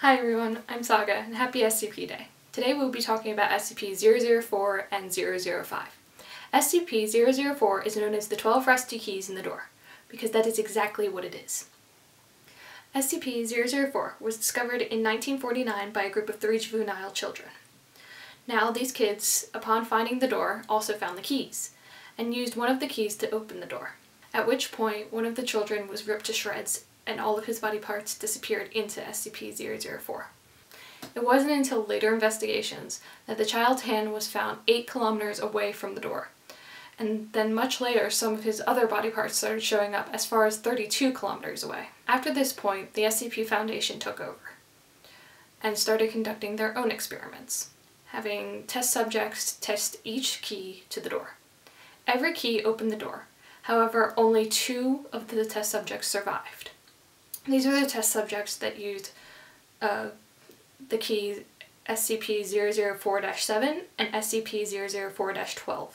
Hi everyone, I'm Saga and happy SCP Day. Today we'll be talking about SCP-004 and 005. SCP-004 is known as the 12 rusty keys in the door, because that is exactly what it is. SCP-004 was discovered in 1949 by a group of 3 juvenile children. Now these kids, upon finding the door, also found the keys, and used one of the keys to open the door, at which point one of the children was ripped to shreds and all of his body parts disappeared into SCP-004. It wasn't until later investigations that the child's hand was found 8 kilometers away from the door, and then much later some of his other body parts started showing up as far as 32 kilometers away. After this point, the SCP Foundation took over and started conducting their own experiments, having test subjects test each key to the door. Every key opened the door, however only 2 of the test subjects survived. These were the test subjects that used the key SCP-004-7 and SCP-004-12.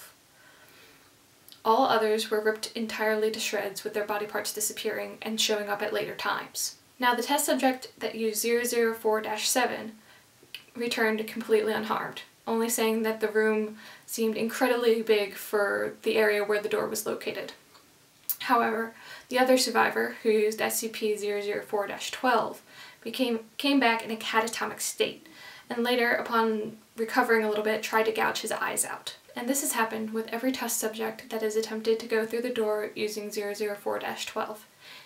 All others were ripped entirely to shreds with their body parts disappearing and showing up at later times. Now the test subject that used 004-7 returned completely unharmed, only saying that the room seemed incredibly big for the area where the door was located. However, the other survivor, who used SCP-004-12, came back in a catatonic state, and later, upon recovering a little bit, tried to gouge his eyes out. And this has happened with every test subject that has attempted to go through the door using 004-12.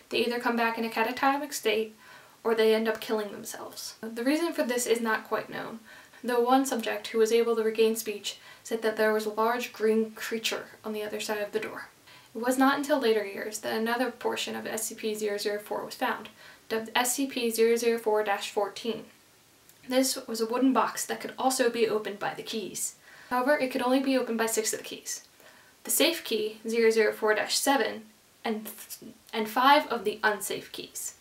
They either come back in a catatonic state, or they end up killing themselves. The reason for this is not quite known, though one subject who was able to regain speech said that there was a large green creature on the other side of the door. It was not until later years that another portion of SCP-004 was found, dubbed SCP-004-14. This was a wooden box that could also be opened by the keys. However, it could only be opened by 6 of the keys. The safe key, 004-7, and 5 of the unsafe keys.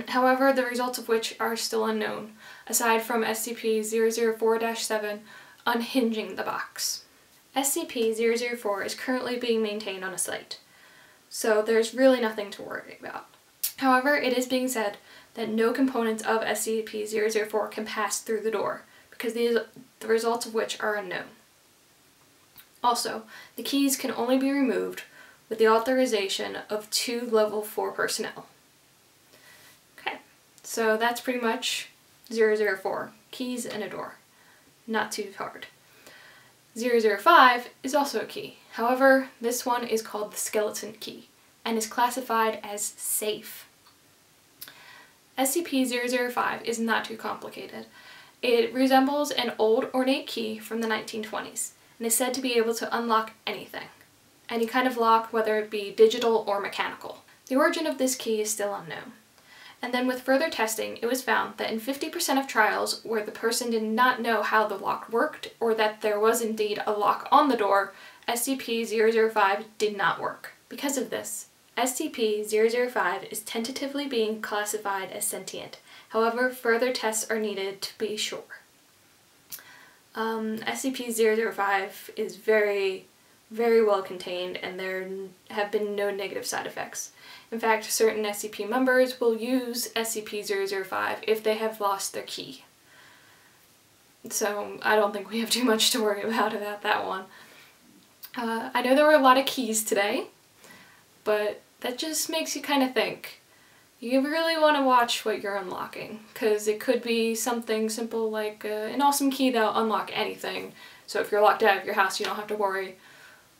However, the results of which are still unknown, aside from SCP-004-7 unhinging the box. SCP-004 is currently being maintained on a site, so there's really nothing to worry about. However, it is being said that no components of SCP-004 can pass through the door, because the results of which are unknown. Also, the keys can only be removed with the authorization of 2 level 4 personnel. Okay, so that's pretty much 004, keys and a door. Not too hard. 005 is also a key. However, this one is called the skeleton key and is classified as safe. SCP-005 is not too complicated. It resembles an old ornate key from the 1920s and is said to be able to unlock anything. Any kind of lock, whether it be digital or mechanical. The origin of this key is still unknown. And then with further testing, it was found that in 50% of trials where the person did not know how the lock worked or that there was indeed a lock on the door, SCP-005 did not work. Because of this, SCP-005 is tentatively being classified as sentient. However, further tests are needed to be sure. SCP-005 is very well contained and there have been no negative side effects. In fact, certain SCP members will use SCP-005 if they have lost their key. So I don't think we have too much to worry about that one. I know there were a lot of keys today, but that just makes you kind of think. You really want to watch what you're unlocking, because it could be something simple like an awesome key that'll unlock anything, so if you're locked out of your house you don't have to worry.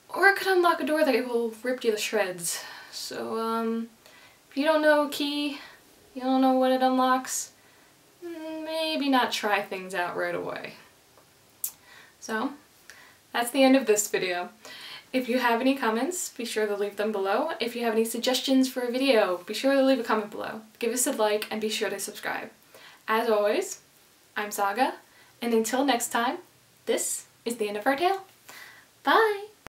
Or it could unlock a door that will rip you to shreds. So, if you don't know a key, you don't know what it unlocks, maybe not try things out right away. So, that's the end of this video. If you have any comments, be sure to leave them below. If you have any suggestions for a video, be sure to leave a comment below. Give us a like and be sure to subscribe. As always, I'm Saga, and until next time, this is the end of our tale. Bye!